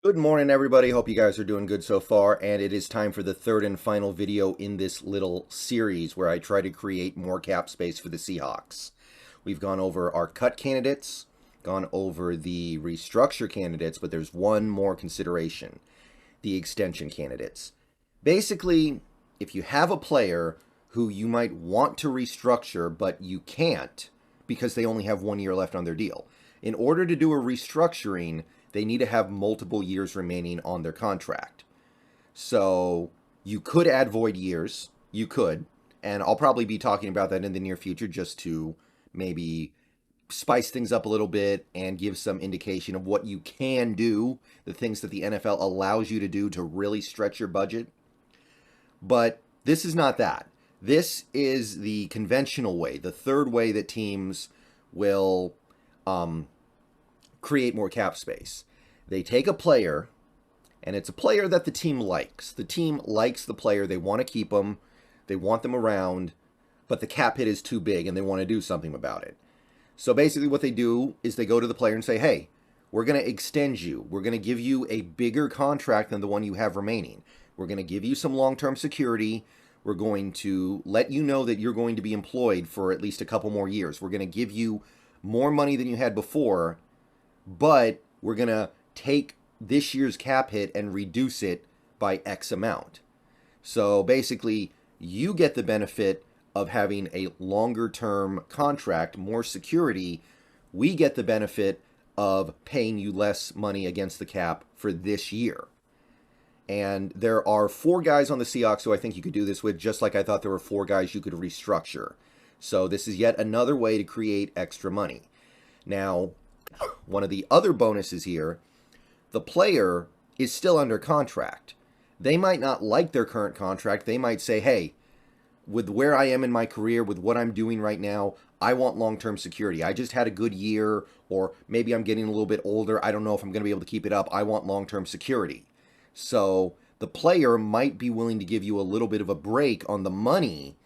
Good morning, everybody. Hope you guys are doing good so far. And it is time for the third and final video in this little series where I try to create more cap space for the Seahawks. We've gone over our cut candidates, gone over the restructure candidates, but there's one more consideration, the extension candidates. Basically, if you have a player who you might want to restructure, but you can't because they only have 1 year left on their deal, in order to do a restructuring, they need to have multiple years remaining on their contract. So you could add void years. You could. And I'll probably be talking about that in the near future just to maybe spice things up a little bit and give some indication of what you can do, the things that the NFL allows you to do to really stretch your budget. But this is not that. This is the conventional way, the third way that teams will create more cap space. They take a player, and it's a player that the team likes. The team likes the player. They want to keep them. They want them around, but the cap hit is too big, and they want to do something about it. So basically what they do is they go to the player and say, hey, we're going to extend you. We're going to give you a bigger contract than the one you have remaining. We're going to give you some long-term security. We're going to let you know that you're going to be employed for at least a couple more years. We're going to give you more money than you had before, but we're going to take this year's cap hit and reduce it by X amount. So basically, you get the benefit of having a longer term contract, more security. We get the benefit of paying you less money against the cap for this year. And there are 4 guys on the Seahawks who I think you could do this with, just like I thought there were 4 guys you could restructure. So this is yet another way to create extra money. Now, one of the other bonuses here, the player is still under contract. They might not like their current contract. They might say, hey, with where I am in my career, with what I'm doing right now, I want long-term security. I just had a good year, or maybe I'm getting a little bit older. I don't know if I'm going to be able to keep it up. I want long-term security. So the player might be willing to give you a little bit of a break on the money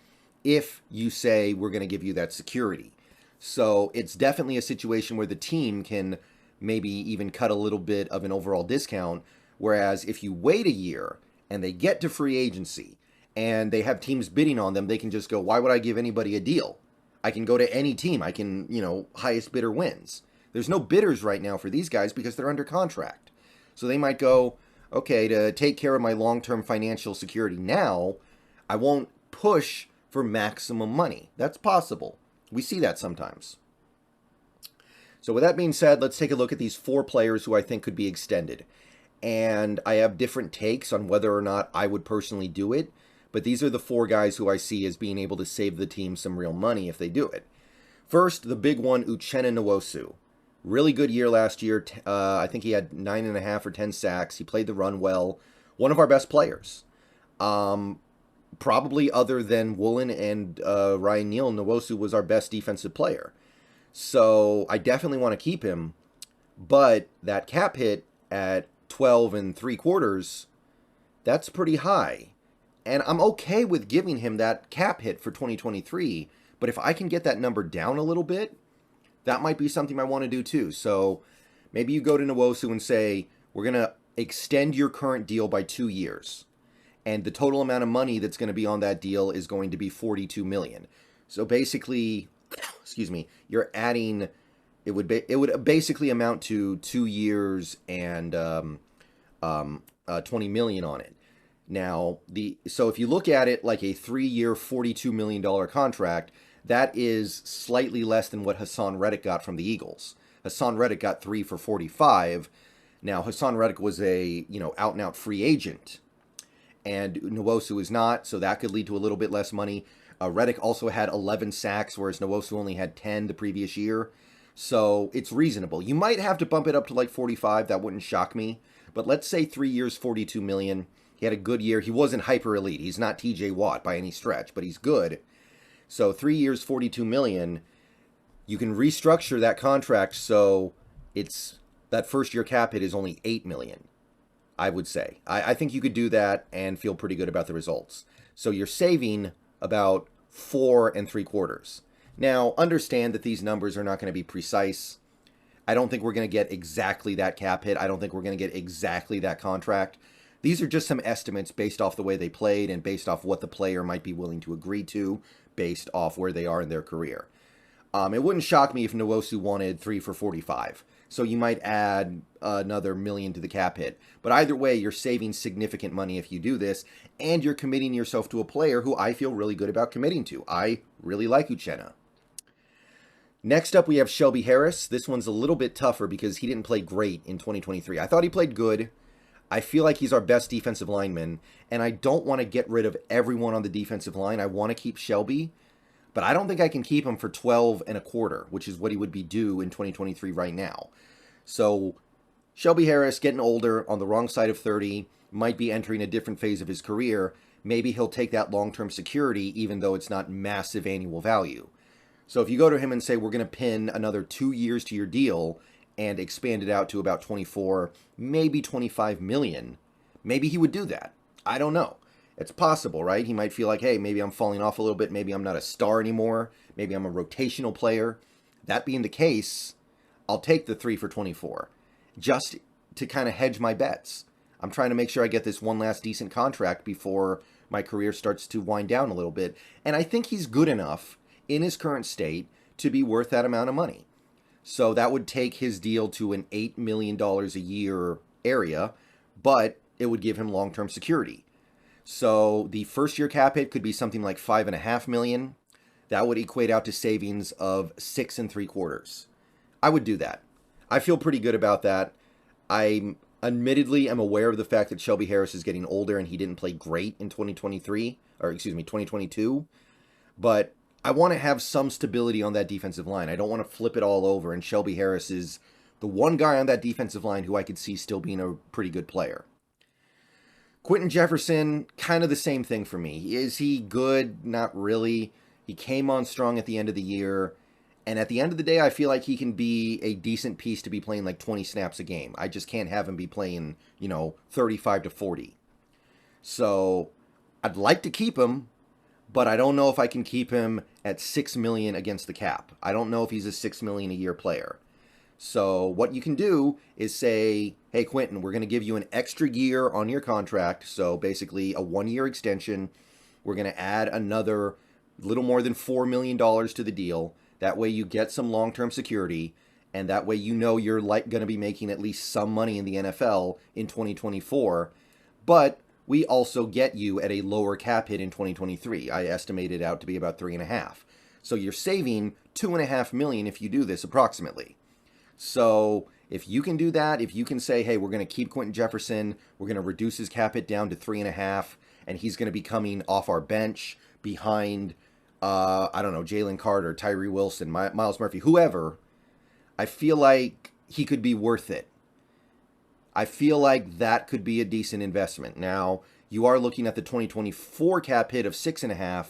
if you say we're going to give you that security. So it's definitely a situation where the team can maybe even cut a little bit of an overall discount. Whereas if you wait a year and they get to free agency and they have teams bidding on them, they can just go, why would I give anybody a deal? I can go to any team. I can, highest bidder wins. There's no bidders right now for these guys because they're under contract. So they might go, okay, to take care of my long-term financial security now, I won't push for maximum money. That's possible. We see that sometimes. So with that being said, let's take a look at these 4 players who I think could be extended. And I have different takes on whether or not I would personally do it, but these are the 4 guys who I see as being able to save the team some real money if they do it. First, the big one, Uchenna Nwosu. Really good year last year. I think he had 9.5 or 10 sacks. He played the run well. One of our best players. Probably other than Woolen and Ryan Neal, Nwosu was our best defensive player. So I definitely want to keep him. But that cap hit at 12 3/4, that's pretty high. And I'm okay with giving him that cap hit for 2023. But if I can get that number down a little bit, that might be something I want to do too. So maybe you go to Nwosu and say, we're going to extend your current deal by 2 years. And the total amount of money that's going to be on that deal is going to be $42 million. So basically, you're adding, it would basically amount to 2 years and 20 million on it. Now, so if you look at it like a 3-year, $42 million contract, that is slightly less than what Hassan Reddick got from the Eagles. Hassan Reddick got 3 for 45. Now, Hassan Reddick was a, out-and-out free agent, and Nwosu is not, so that could lead to a little bit less money. Reddick also had 11 sacks, whereas Nwosu only had 10 the previous year. So it's reasonable. You might have to bump it up to like 45. That wouldn't shock me. But let's say 3 years, $42 million. He had a good year. He wasn't hyper elite. He's not TJ Watt by any stretch, but he's good. So 3 years, $42 million. You can restructure that contract so it's that first year cap hit is only $8 million. I would say. I think you could do that and feel pretty good about the results. So you're saving about 4 3/4. Now, understand that these numbers are not going to be precise. I don't think we're going to get exactly that cap hit. I don't think we're going to get exactly that contract. These are just some estimates based off the way they played and based off what the player might be willing to agree to based off where they are in their career. It wouldn't shock me if Nwosu wanted 3 for 45. So you might add another $1 million to the cap hit. But either way, you're saving significant money if you do this, and you're committing yourself to a player who I feel really good about committing to. I really like Uchenna. Next up, we have Shelby Harris. This one's a little bit tougher because he didn't play great in 2023. I thought he played good. I feel like he's our best defensive lineman, and I don't want to get rid of everyone on the defensive line. I want to keep Shelby, but I don't think I can keep him for 12 and a quarter, which is what he would be due in 2023 right now. So Shelby Harris, getting older, on the wrong side of 30, might be entering a different phase of his career. Maybe he'll take that long-term security, even though it's not massive annual value. So if you go to him and say, we're going to pin another 2 years to your deal and expand it out to about 24, maybe 25 million, maybe he would do that. I don't know. It's possible, right? He might feel like, hey, maybe I'm falling off a little bit. Maybe I'm not a star anymore. Maybe I'm a rotational player. That being the case, I'll take the 3 for 24 just to kind of hedge my bets. I'm trying to make sure I get this one last decent contract before my career starts to wind down a little bit. And I think he's good enough in his current state to be worth that amount of money. So that would take his deal to an $8 million a year area, but it would give him long-term security. So the first year cap hit could be something like $5.5 million. That would equate out to savings of 6 3/4. I would do that. I feel pretty good about that. I admittedly am aware of the fact that Shelby Harris is getting older and he didn't play great in 2022. But I want to have some stability on that defensive line. I don't want to flip it all over, and Shelby Harris is the one guy on that defensive line who I could see still being a pretty good player. Quentin Jefferson, kind of the same thing for me. Is he good? Not really. He came on strong at the end of the year, and at the end of the day, I feel like he can be a decent piece to be playing like 20 snaps a game. I just can't have him be playing, 35 to 40. So I'd like to keep him, but I don't know if I can keep him at $6 million against the cap. I don't know if he's a $6 million a year player. So what you can do is say, hey, Quentin, we're going to give you an extra year on your contract. So basically a 1-year extension. We're going to add another little more than $4 million to the deal. That way you get some long-term security. And that way you're going to be making at least some money in the NFL in 2024. But we also get you at a lower cap hit in 2023. I estimate it out to be about 3.5. So you're saving $2.5 million if you do this approximately. So if you can do that, if you can say, hey, we're going to keep Quentin Jefferson, we're going to reduce his cap hit down to 3.5, and he's going to be coming off our bench behind, Jalen Carter, Tyree Wilson, Myles Murphy, whoever, I feel like he could be worth it. I feel like that could be a decent investment. Now, you are looking at the 2024 cap hit of 6.5,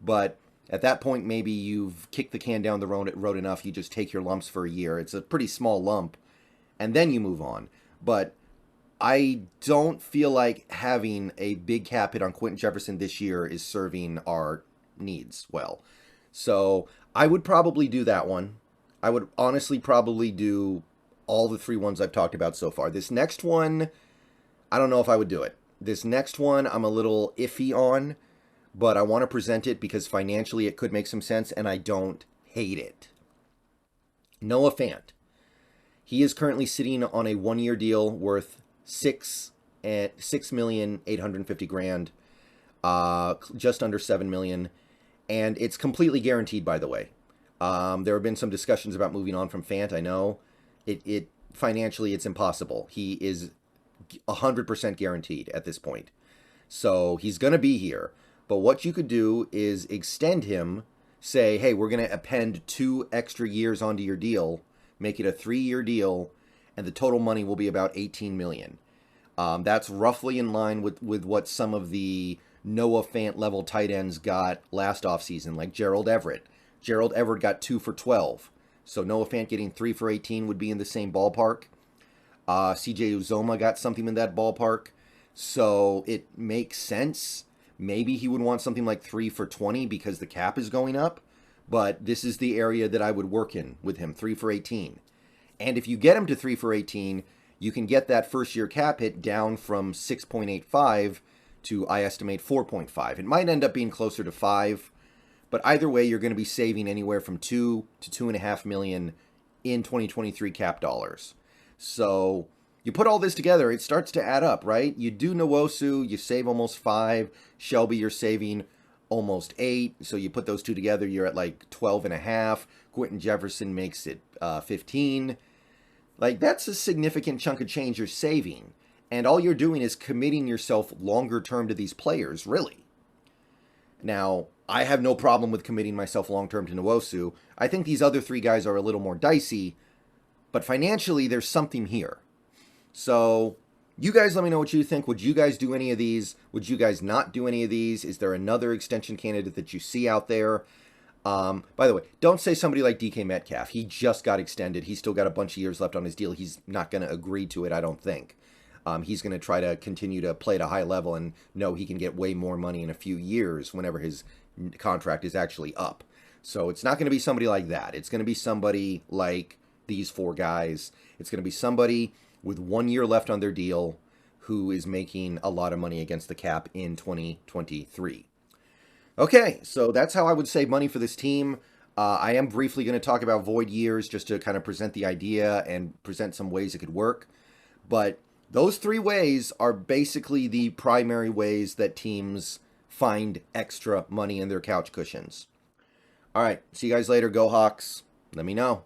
but at that point, maybe you've kicked the can down the road enough. You just take your lumps for a year. It's a pretty small lump, and then you move on. But I don't feel like having a big cap hit on Quentin Jefferson this year is serving our needs well. So I would probably do that one. I would honestly probably do all the 3 ones I've talked about so far. This next one, I don't know if I would do it. This next one, I'm a little iffy on, but I want to present it because financially it could make some sense, and I don't hate it. Noah Fant. He is currently sitting on a 1-year deal worth $6,850,000, just under $7 million, and it's completely guaranteed, by the way. There have been some discussions about moving on from Fant, I know. It financially, it's impossible. He is 100% guaranteed at this point. So he's going to be here. But what you could do is extend him, say, hey, we're going to append 2 extra years onto your deal, make it a 3-year deal, and the total money will be about $18 million. That's roughly in line with what some of the Noah Fant level tight ends got last offseason, like Gerald Everett. Gerald Everett got 2 for 12. So Noah Fant getting 3 for 18 would be in the same ballpark. CJ Uzoma got something in that ballpark. So it makes sense. Maybe he would want something like 3 for 20 because the cap is going up. But this is the area that I would work in with him, 3 for 18. And if you get him to 3 for 18, you can get that first year cap hit down from 6.85 to, I estimate, 4.5. It might end up being closer to 5, but either way, you're going to be saving anywhere from 2 to 2.5 million in 2023 cap dollars. So you put all this together, it starts to add up, right? You do Nwosu, you save almost 5. Shelby, you're saving almost 8. So you put those two together, you're at like 12.5. Quentin Jefferson makes it 15. Like, that's a significant chunk of change you're saving. And all you're doing is committing yourself longer term to these players, really. Now, I have no problem with committing myself long term to Nwosu. I think these other 3 guys are a little more dicey, but financially, there's something here. So, you guys let me know what you think. Would you guys do any of these? Would you guys not do any of these? Is there another extension candidate that you see out there? By the way, don't say somebody like DK Metcalf. He just got extended. He's still got a bunch of years left on his deal. He's not going to agree to it, I don't think. He's going to try to continue to play at a high level and know he can get way more money in a few years whenever his contract is actually up. So it's not going to be somebody like that. It's going to be somebody like these 4 guys. It's going to be somebody with 1 year left on their deal who is making a lot of money against the cap in 2023. Okay, so that's how I would save money for this team. I am briefly going to talk about void years just to kind of present the idea and present some ways it could work. But those 3 ways are basically the primary ways that teams find extra money in their couch cushions. All right, see you guys later. Go Hawks. Let me know.